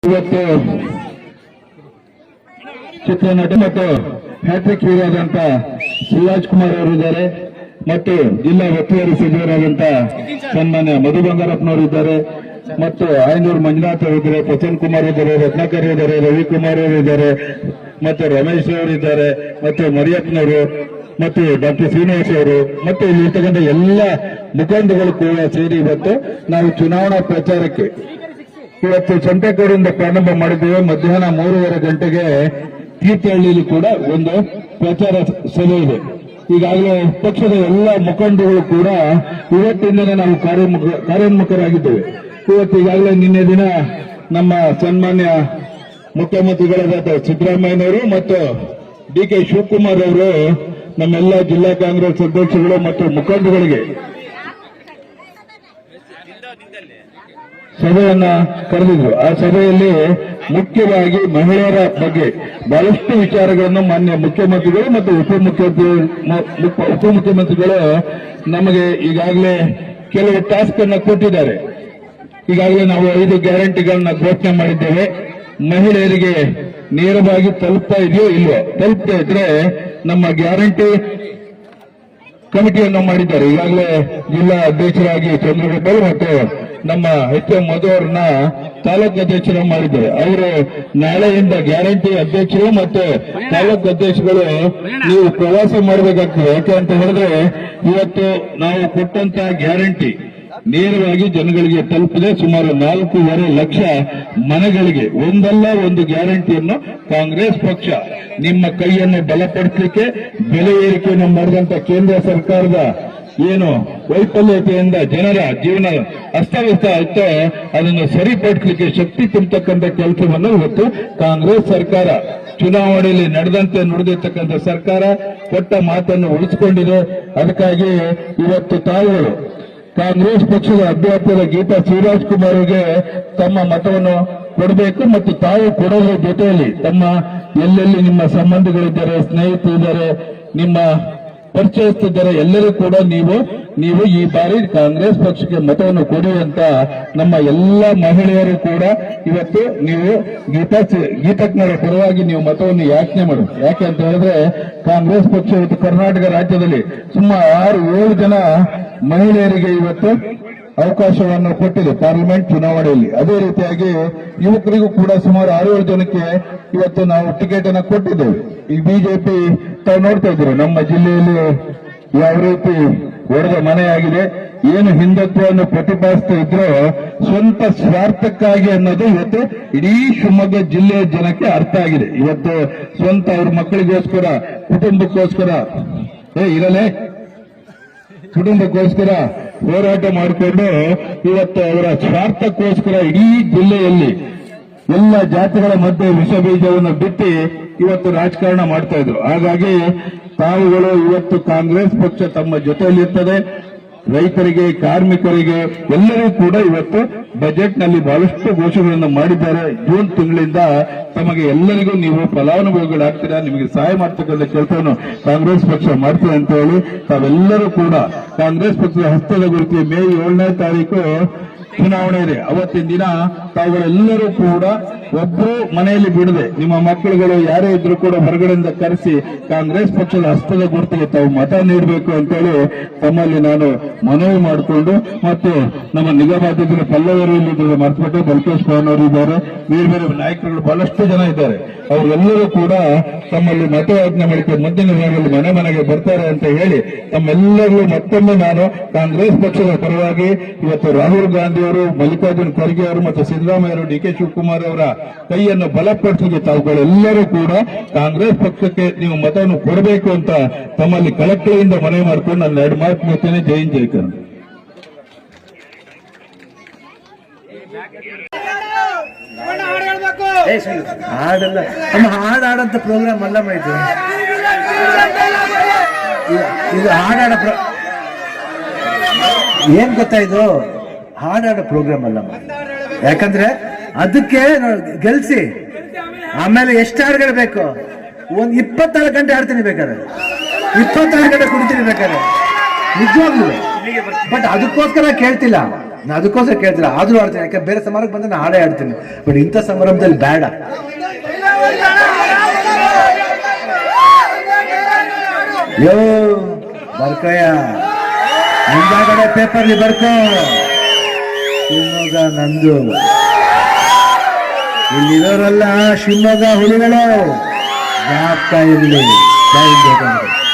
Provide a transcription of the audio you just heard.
ಇವತ್ತು ಚಿತ್ರನಟ ಮತ್ತು ಹ್ಯಾಟ್ರಿಕ್ ಹೀರೋ ಆದಂತ ಶಿವರಾಜ್ ಕುಮಾರ್ ಅವರು ಇದ್ದಾರೆ ಮತ್ತು ಜಿಲ್ಲಾ ಒತ್ತುವರಿ ಸಚಿವರಾದಂತ ಸನ್ಮಾನ್ಯ ಮಧು ಬಂಗಾರಪ್ಪನವರು ಇದ್ದಾರೆ ಮತ್ತು ಆಯನೂರು ಮಂಜುನಾಥ್ ಅವರು ಇದ್ದಾರೆ, ಪ್ರಸನ್ನ ಕುಮಾರ್ ಇದ್ದಾರೆ, ರತ್ನಾಕರ್ ಇದ್ದಾರೆ, ರವಿಕುಮಾರ್ ಅವರು ಇದ್ದಾರೆ ಮತ್ತು ರಮೇಶ್ ಅವರು ಇದ್ದಾರೆ ಮತ್ತು ಮರಿಯಪ್ಪನವರು ಮತ್ತು ಡಾಕ್ಟರ್ ಶ್ರೀನಿವಾಸ್ ಅವರು ಮತ್ತು ಇಲ್ಲಿ ಇರ್ತಕ್ಕಂಥ ಎಲ್ಲ ಮುಖಂಡಗಳು ಕೂಡ ಸೇರಿ ಇವತ್ತು ನಾವು ಚುನಾವಣಾ ಪ್ರಚಾರಕ್ಕೆ ಇವತ್ತು ಸಂತೆಕೋಡಿಂದ ಪ್ರಾರಂಭ ಮಾಡಿದ್ದೇವೆ. ಮಧ್ಯಾಹ್ನ 3:30 ಗಂಟೆಗೆ ತೀರ್ಥಹಳ್ಳಿಯಲ್ಲಿ ಕೂಡ ಒಂದು ಪ್ರಚಾರ ಸಭೆ ಇದೆ. ಈಗಾಗಲೇ ಪಕ್ಷದ ಎಲ್ಲ ಮುಖಂಡಗಳು ಕೂಡ ಇವತ್ತಿಂದಲೇ ನಾವು ಕಾರ್ಯೋನ್ಮುಖರಾಗಿದ್ದೇವೆ. ಇವತ್ತು ಈಗಾಗಲೇ ನಿನ್ನೆ ದಿನ ನಮ್ಮ ಸನ್ಮಾನ್ಯ ಮುಖ್ಯಮಂತ್ರಿಗಳಾದ ಸಿದ್ದರಾಮಯ್ಯನವರು ಮತ್ತು DK ಶಿವಕುಮಾರ್ ಅವರು ನಮ್ಮೆಲ್ಲ ಜಿಲ್ಲಾ ಕಾಂಗ್ರೆಸ್ ಅಧ್ಯಕ್ಷಗಳು ಮತ್ತು ಮುಖಂಡಗಳಿಗೆ ಸಭೆಯನ್ನ ಕರೆದಿದ್ರು. ಆ ಸಭೆಯಲ್ಲಿ ಮುಖ್ಯವಾಗಿ ಮಹಿಳೆಯರ ಬಗ್ಗೆ ಬಹಳಷ್ಟು ವಿಚಾರಗಳನ್ನು ಮಾನ್ಯ ಮುಖ್ಯಮಂತ್ರಿಗಳು ಮತ್ತು ಉಪಮುಖ್ಯಮಂತ್ರಿಗಳು ನಮಗೆ ಈಗಾಗಲೇ ಕೆಲವು ಟಾಸ್ಕ್ ಅನ್ನ ಕೊಟ್ಟಿದ್ದಾರೆ. ಈಗಾಗಲೇ ನಾವು 5 ಗ್ಯಾರಂಟಿಗಳನ್ನ ಘೋಷಣೆ ಮಾಡಿದ್ದೇವೆ. ಮಹಿಳೆಯರಿಗೆ ನೇರವಾಗಿ ತಲುಪ್ತಾ ಇದೆಯೋ ಇಲ್ವೋ, ತಲುಪ್ತಾ ಇದ್ರೆ ನಮ್ಮ ಗ್ಯಾರಂಟಿ ಕಮಿಟಿಯನ್ನು ಮಾಡಿದ್ದಾರೆ. ಈಗಾಗಲೇ ಜಿಲ್ಲಾ ಅಧ್ಯಕ್ಷರಾಗಿ ಚಂದ್ರಗೌಡ ಮತ್ತು ನಮ್ಮ HM ಮಧು ಅವರನ್ನ ತಾಲೂಕು ಅಧ್ಯಕ್ಷರ ಮಾಡಿದ್ದಾರೆ. ಅವರು ನಾಳೆಯಿಂದ ಗ್ಯಾರಂಟಿ ಅಧ್ಯಕ್ಷರು ಮತ್ತು ತಾಲೂಕು ಅಧ್ಯಕ್ಷಗಳು ನೀವು ಪ್ರವಾಸ ಮಾಡಬೇಕಾಗ್ತದೆ. ಯಾಕೆ ಅಂತ ಹೇಳಿದ್ರೆ ಇವತ್ತು ನಾವು ಕೊಟ್ಟಂತ ಗ್ಯಾರಂಟಿ ನೇರವಾಗಿ ಜನಗಳಿಗೆ ತಲುಪಿದೆ. ಸುಮಾರು 4.5 ಲಕ್ಷ ಮನೆಗಳಿಗೆ ಒಂದಲ್ಲ ಒಂದು ಗ್ಯಾರಂಟಿಯನ್ನು ಕಾಂಗ್ರೆಸ್ ಪಕ್ಷ ನಿಮ್ಮ ಕೈಯನ್ನು ಬಲಪಡಿಸಲಿಕ್ಕೆ ಬೆಲೆ ಏರಿಕೆಯನ್ನು ಮಾಡಿದಂತ ಕೇಂದ್ರ ಸರ್ಕಾರದ ಏನು ವೈಫಲ್ಯತೆಯಿಂದ ಜನರ ಜೀವನ ಅಸ್ತವ್ಯಸ್ತ ಆಯ್ತೋ ಅದನ್ನು ಸರಿಪಡಿಸಲಿಕ್ಕೆ ಶಕ್ತಿ ತುಂಬತಕ್ಕಂಥ ಕೆಲಸವನ್ನು ಇವತ್ತು ಕಾಂಗ್ರೆಸ್ ಸರ್ಕಾರ ಚುನಾವಣೆಯಲ್ಲಿ ನಡೆದಂತೆ ನುಡಿದಿರ್ತಕ್ಕಂಥ ಸರ್ಕಾರ ಕೊಟ್ಟ ಮಾತನ್ನು ಉಳಿಸಿಕೊಂಡಿದೆ. ಅದಕ್ಕಾಗಿ ಇವತ್ತು ತಾವುಗಳು ಕಾಂಗ್ರೆಸ್ ಪಕ್ಷದ ಅಭ್ಯರ್ಥಿಯಾದ ಗೀತಾ ಶಿವರಾಜ್ ಕುಮಾರ್ ಅವರಿಗೆ ತಮ್ಮ ಮತವನ್ನು ಕೊಡಬೇಕು ಮತ್ತು ತಾವು ಕೊಡೋದ್ರ ಜೊತೆಯಲ್ಲಿ ತಮ್ಮ ಎಲ್ಲೆಲ್ಲಿ ನಿಮ್ಮ ಸಂಬಂಧಿಗಳಿದ್ದಾರೆ, ಸ್ನೇಹಿತರಿದ್ದಾರೆ, ನಿಮ್ಮ ಪರಿಚಯಿಸುತ್ತಿದ್ದಾರೆ, ಎಲ್ಲರೂ ಕೂಡ ನೀವು ಈ ಬಾರಿ ಕಾಂಗ್ರೆಸ್ ಪಕ್ಷಕ್ಕೆ ಮತವನ್ನು ಕೊಡಿ ಅಂತ ನಮ್ಮ ಎಲ್ಲ ಮಹಿಳೆಯರು ಕೂಡ ಇವತ್ತು ನೀವು ಗೀತಜ್ಞರ ಪರವಾಗಿ ನೀವು ಮತವನ್ನು ಯಾಚನೆ ಮಾಡಿ. ಯಾಕೆ ಅಂತ ಹೇಳಿದ್ರೆ ಕಾಂಗ್ರೆಸ್ ಪಕ್ಷ ಇವತ್ತು ಕರ್ನಾಟಕ ರಾಜ್ಯದಲ್ಲಿ ಸುಮಾರು 6-7 ಜನ ಮಹಿಳೆಯರಿಗೆ ಇವತ್ತು ಅವಕಾಶವನ್ನು ಕೊಟ್ಟಿದೆ ಪಾರ್ಲಿಮೆಂಟ್ ಚುನಾವಣೆಯಲ್ಲಿ. ಅದೇ ರೀತಿಯಾಗಿ ಯುವಕರಿಗೂ ಕೂಡ ಸುಮಾರು 6-7 ಜನಕ್ಕೆ ಇವತ್ತು ನಾವು ಟಿಕೆಟ್ ಅನ್ನು ಕೊಟ್ಟಿದ್ದೇವೆ. ಈ ಬಿಜೆಪಿ ತಾವು ನೋಡ್ತಾ ಇದ್ರು ನಮ್ಮ ಜಿಲ್ಲೆಯಲ್ಲಿ ಯಾವ ರೀತಿ ಒಡೆದ ಮನೆಯಾಗಿದೆ. ಏನು ಹಿಂದುತ್ವವನ್ನು ಪ್ರತಿಪಾದಿಸ್ತಾ ಇದ್ರೋ ಸ್ವಂತ ಸ್ವಾರ್ಥಕ್ಕಾಗಿ ಅನ್ನೋದು ಇವತ್ತು ಇಡೀ ಶಿವಮೊಗ್ಗ ಜಿಲ್ಲೆಯ ಜನಕ್ಕೆ ಅರ್ಥ ಆಗಿದೆ. ಇವತ್ತು ಸ್ವಂತ ಅವ್ರ ಮಕ್ಕಳಿಗೋಸ್ಕರ ಕುಟುಂಬಕ್ಕೋಸ್ಕರ ಕುಟುಂಬಕ್ಕೋಸ್ಕರ ಹೋರಾಟ ಮಾಡಿಕೊಂಡು ಇವತ್ತು ಅವರ ಸ್ವಾರ್ಥಕ್ಕೋಸ್ಕರ ಇಡೀ ಜಿಲ್ಲೆಯಲ್ಲಿ ಎಲ್ಲ ಜಾತಿಗಳ ಮಧ್ಯೆ ವಿಷ ಬೀಜವನ್ನು ಬಿತ್ತಿ ಇವತ್ತು ರಾಜಕಾರಣ ಮಾಡ್ತಾ ಇದ್ರು. ಹಾಗಾಗಿ ತಾವುಗಳು ಇವತ್ತು ಕಾಂಗ್ರೆಸ್ ಪಕ್ಷ ತಮ್ಮ ಜೊತೆಯಲ್ಲಿರ್ತದೆ. ರೈತರಿಗೆ, ಕಾರ್ಮಿಕರಿಗೆ ಎಲ್ಲರೂ ಕೂಡ ಇವತ್ತು ಬಜೆಟ್ನಲ್ಲಿ ಬಹಳಷ್ಟು ಘೋಷಣೆಗಳನ್ನು ಮಾಡಿದ್ದಾರೆ. ಜೂನ್ ತಿಂಗಳಿಂದ ತಮಗೆ ಎಲ್ಲರಿಗೂ ನೀವು ಫಲಾನುಭವಿಗಳಾಗ್ತೀರಾ, ನಿಮಗೆ ಸಹಾಯ ಮಾಡ್ತಕ್ಕಂಥ ಕೆಲಸವನ್ನು ಕಾಂಗ್ರೆಸ್ ಪಕ್ಷ ಮಾಡ್ತದೆ ಅಂತ ಹೇಳಿ ತಾವೆಲ್ಲರೂ ಕೂಡ ಕಾಂಗ್ರೆಸ್ ಪಕ್ಷದ ಹಸ್ತದ ಗುರುತಿಗೆ ಮೇ 7ನೇ ತಾರೀಕು ಚುನಾವಣೆ ಇದೆ. ಅವತ್ತಿನ ದಿನ ತಾವುಗಳೆಲ್ಲರೂ ಕೂಡ ಒಬ್ಬರು ಮನೆಯಲ್ಲಿ ಬಿಡದೆ ನಿಮ್ಮ ಮಕ್ಕಳುಗಳು ಯಾರೇ ಇದ್ರು ಕೂಡ ಹೊರಗಡೆಯಿಂದ ಕರೆಸಿ ಕಾಂಗ್ರೆಸ್ ಪಕ್ಷದ ಹಸ್ತದ ಗುರುತಿಗೆ ತಾವು ಮತ ನೀಡಬೇಕು ಅಂತೇಳಿ ತಮ್ಮಲ್ಲಿ ನಾನು ಮನವಿ ಮಾಡಿಕೊಂಡು, ಮತ್ತು ನಮ್ಮ ನಿಗಮಾಧ್ಯಕ್ಷರು ಪಲ್ಲವರು ಇಲ್ಲಿದ್ದಾರೆ, ಮರ್ತಬಿಟ್ಟು ಬಲ್ಕೇಶ್ ಭವನ್ ಅವರು ಇದ್ದಾರೆ, ಬೇರೆ ಬೇರೆ ನಾಯಕರುಗಳು ಬಹಳಷ್ಟು ಜನ ಇದ್ದಾರೆ. ಅವರೆಲ್ಲರೂ ಕೂಡ ತಮ್ಮಲ್ಲಿ ಮತಯಾಚನೆ ಮಾಡಿಕೊಂಡು ಮುಂದಿನ ದಿನಗಳಲ್ಲಿ ಮನೆ ಮನೆಗೆ ಬರ್ತಾರೆ ಅಂತ ಹೇಳಿ ತಮ್ಮೆಲ್ಲರಿಗೂ ಮತ್ತೊಮ್ಮೆ ನಾನು ಕಾಂಗ್ರೆಸ್ ಪಕ್ಷದ ಪರವಾಗಿ ಇವತ್ತು ರಾಹುಲ್ ಗಾಂಧಿ ಅವರು, ಮಲ್ಲಿಕಾರ್ಜುನ್ ಖರ್ಗೆ ಅವರು ಮತ್ತು ಸಿದ್ದರಾಮಯ್ಯ ಅವರು, DK ಶಿವಕುಮಾರ್ ಅವರ ಕೈಯನ್ನು ಬಲಪಡಿಸಲಿಕ್ಕೆ ತಾವುಗಳೆಲ್ಲರೂ ಕೂಡ ಕಾಂಗ್ರೆಸ್ ಪಕ್ಷಕ್ಕೆ ನೀವು ಮತವನ್ನು ಕೊಡಬೇಕು ಅಂತ ತಮ್ಮಲ್ಲಿ ಕಳಕಳಿಯಿಂದ ಮನವಿ ಮಾಡಿಕೊಂಡು ನಾನು 2 ಮಾತು ಮುಗಿಸ್ತೇನೆ. ಜೈ ಹಿಂದ್, ಜೈ ಕರ್ನಾಟಕ. ಹಾಡಲ್ಲ ನಮ್ಮ ಹಾಡಾಡಂತ ಪ್ರೋಗ್ರಾಮ್ ಅಲ್ಲಮ್ಮ ಇದು. ಹಾಡಾಡ ಏನ್ ಗೊತ್ತಾ, ಇದು ಹಾಡಾಡೋ ಪ್ರೋಗ್ರಾಮ್ ಅಲ್ಲಮ್ಮ. ಯಾಕಂದ್ರೆ ಅದಕ್ಕೆ ಗೆಲ್ಸಿ ಆಮೇಲೆ ಎಷ್ಟು ಹಾಡುಗಳು ಬೇಕು, 24 ಗಂಟೆ ಆಡ್ತೀನಿ ಬೇಕಾದ್ರೆ, 24 ಗಂಟೆ ಕುಡಿತೀನಿ ಬೇಕಾದ್ರೆ, ನಿಜವಾಗ್ಲೂ. ಬಟ್ ಅದಕ್ಕೋಸ್ಕರ ಕೇಳ್ತಿಲ್ಲ. ನಾನು ಅದಕ್ಕೋಸ್ಕರ ಕೇಳ್ತಿಲ್ಲ, ಆದ್ರೂ ಆಡ್ತೀನಿ. ಯಾಕೆ ಬೇರೆ ಸಮಾರಂಭಕ್ಕೆ ಬಂದ್ರೆ ನಾನು ಹಾಡೇ ಆಡ್ತೀನಿ, ಬಟ್ ಇಂಥ ಸಮಾರಂಭದಲ್ಲಿ ಬೇಡ. ಯೋ ಬರ್ಕಯ್ಯ, ಮುಂದಾಗಡೆ ಪೇಪರ್ಲಿ ಬರ್ಕೋ, ಶಿವಮೊಗ್ಗ ನಂದು, ಇಲ್ಲಿರೋರೆಲ್ಲ ಶಿವಮೊಗ್ಗ ಹುಲಿಗಳು, ಜ್ಞಾಪಕ ಇರಲಿ. ಜೈ ಹಿಂದ್.